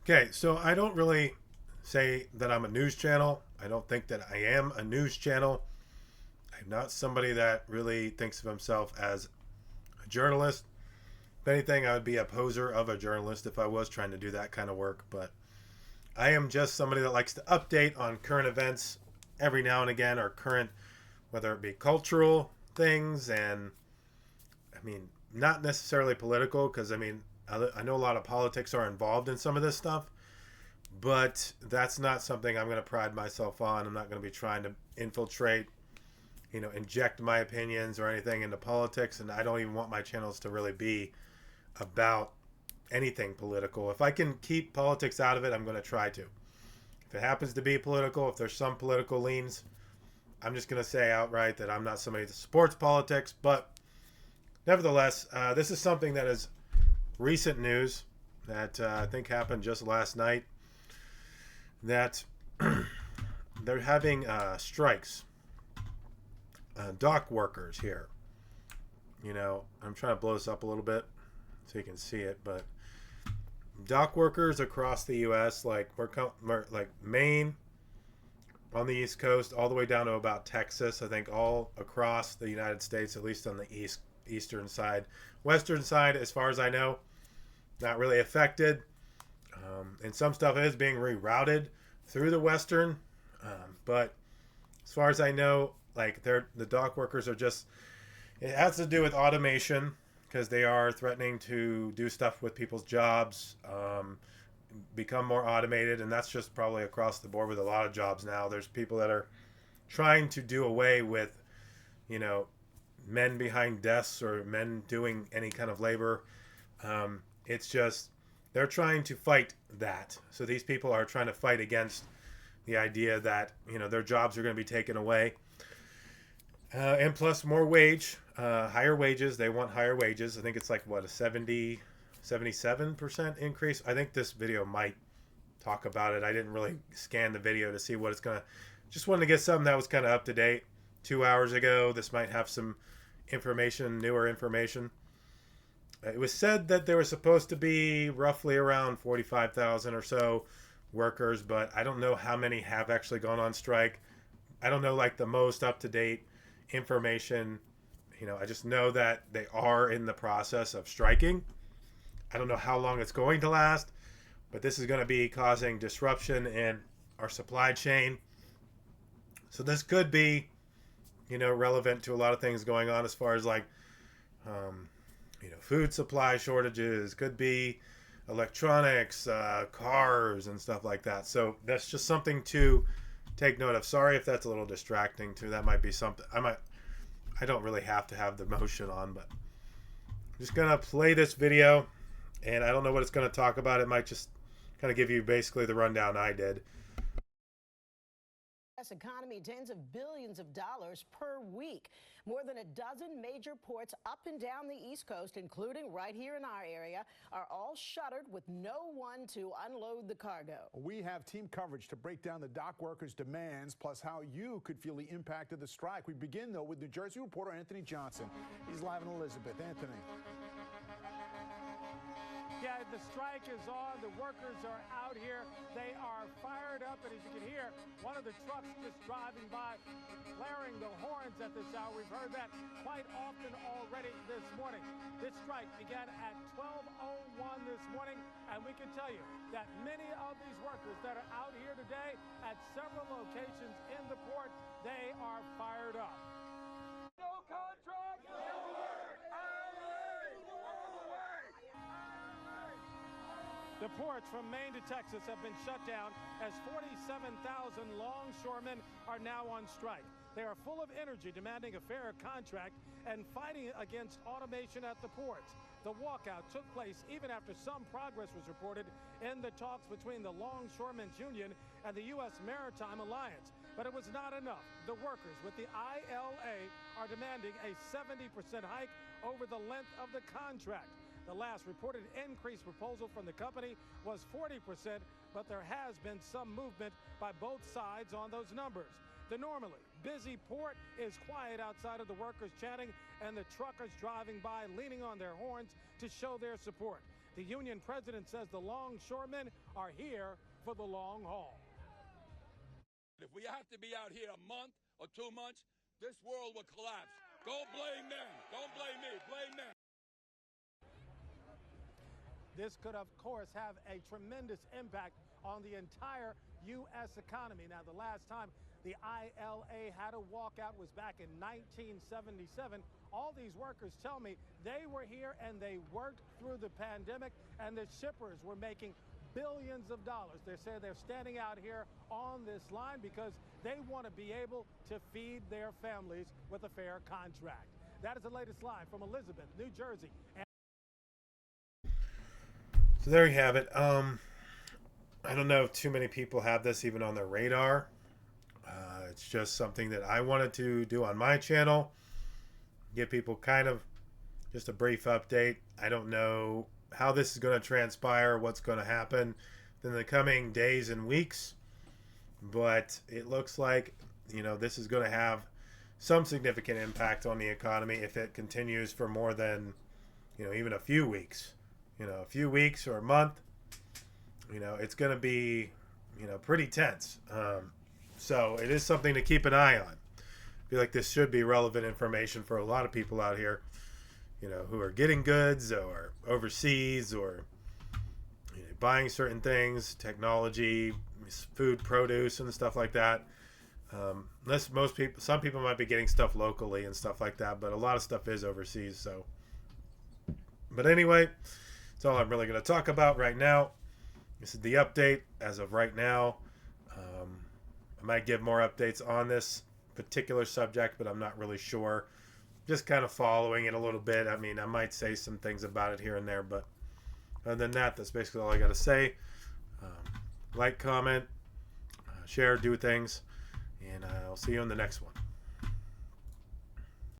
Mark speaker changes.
Speaker 1: Okay, so I don't really say that I'm a news channel. I don't think that I am a news channel. I'm not somebody that really thinks of himself as a journalist. If anything, I would be a poser of a journalist if I was trying to do that kind of work. But I am just somebody that likes to update on current events every now and again, or current, whether it be cultural things, and I mean, not necessarily political, because I know a lot of politics are involved in some of this stuff, but that's not something I'm going to pride myself on. I'm not going to be trying to infiltrate, inject my opinions or anything into politics, and I don't even want my channels to really be about anything political. If I can keep politics out of it, I'm going to try to. If it happens to be political, if there's some political leans, I'm just going to say outright that I'm not somebody that supports politics. But nevertheless, this is something that is recent news that I think happened just last night, that they're having strikes, dock workers here. I'm trying to blow this up a little bit so you can see it, but dock workers across the U.S., like Maine, on the East Coast, all the way down to about Texas, I think all across the United States, at least on the eastern side. Western side, as far as I know, not really affected. And some stuff is being rerouted through the western. But as far as I know, the dock workers are just, it has to do with automation, because they are threatening to do stuff with people's jobs, become more automated. And that's just probably across the board with a lot of jobs now. There's people that are trying to do away with, men behind desks or men doing any kind of labor. It's just, they're trying to fight that. So these people are trying to fight against the idea that, their jobs are going to be taken away. And plus more higher wages. They want higher wages. I think it's like, what, a 77% increase. I think this video might talk about it. I didn't really scan the video to see what it's going to, just wanted to get something that was kind of up to date 2 hours ago. This might have some information, newer information. It was said that there was supposed to be roughly around 45,000 or so workers, but I don't know how many have actually gone on strike. I don't know the most up-to-date information. I just know that they are in the process of striking. I don't know how long it's going to last, but this is going to be causing disruption in our supply chain. So this could be, relevant to a lot of things going on as far as food supply shortages, could be electronics, cars and stuff like that. So that's just something to take note of. Sorry if that's a little distracting too. That might be something I don't really have to have the motion on, but I'm just going to play this video, and I don't know what it's going to talk about. It might just kind of give you basically the rundown I did.
Speaker 2: Economy, tens of billions of dollars per week. More than a dozen major ports up and down the East Coast, including right here in our area, are all shuttered with no one to unload the cargo.
Speaker 3: We have team coverage to break down the dock workers' demands, plus how you could feel the impact of the strike. We begin, though, with New Jersey reporter Anthony Johnson. He's live in Elizabeth. Anthony.
Speaker 4: Yeah, the strike is on. The workers are out here. They are fired up. And as you can hear, one of the trucks just driving by, blaring the horns at this hour. We've heard that quite often already this morning. This strike began at 12:01 this morning. And we can tell you that many of these workers that are out here today at several locations in the port, they are fired up. No contract, no work. The ports from Maine to Texas have been shut down as 47,000 longshoremen are now on strike. They are full of energy, demanding a fair contract and fighting against automation at the ports. The walkout took place even after some progress was reported in the talks between the Longshoremen's Union and the U.S. Maritime Alliance. But it was not enough. The workers with the ILA are demanding a 70% hike over the length of the contract. The last reported increase proposal from the company was 40%, but there has been some movement by both sides on those numbers. The normally busy port is quiet outside of the workers chanting and the truckers driving by leaning on their horns to show their support. The union president says the longshoremen are here for the long haul.
Speaker 5: If we have to be out here a month or 2 months, this world will collapse. Don't blame them. Don't blame me. Blame them.
Speaker 4: This could, of course, have a tremendous impact on the entire U.S. economy. Now, the last time the ILA had a walkout was back in 1977. All these workers tell me they were here and they worked through the pandemic, and the shippers were making billions of dollars. They say they're standing out here on this line because they want to be able to feed their families with a fair contract. That is the latest live from Elizabeth, New Jersey.
Speaker 1: So there you have it. I don't know if too many people have this even on their radar. It's just something that I wanted to do on my channel. Give people kind of just a brief update. I don't know how this is going to transpire, what's going to happen in the coming days and weeks. But it looks like, this is going to have some significant impact on the economy if it continues for more than, even a few weeks. A few weeks or a month. It's going to be, pretty tense. So it is something to keep an eye on. I feel like this should be relevant information for a lot of people out here, who are getting goods or overseas or buying certain things, technology, food, produce, and stuff like that. Some people might be getting stuff locally and stuff like that, but a lot of stuff is overseas. So, but anyway, that's all I'm really going to talk about right now. This is the update as of right now. I might give more updates on this particular subject, but I'm not really sure. Just kind of following it a little bit. I mean, I might say some things about it here and there, but other than that, that's basically all I got to say. Like, comment, share, do things, and I'll see you on the next one.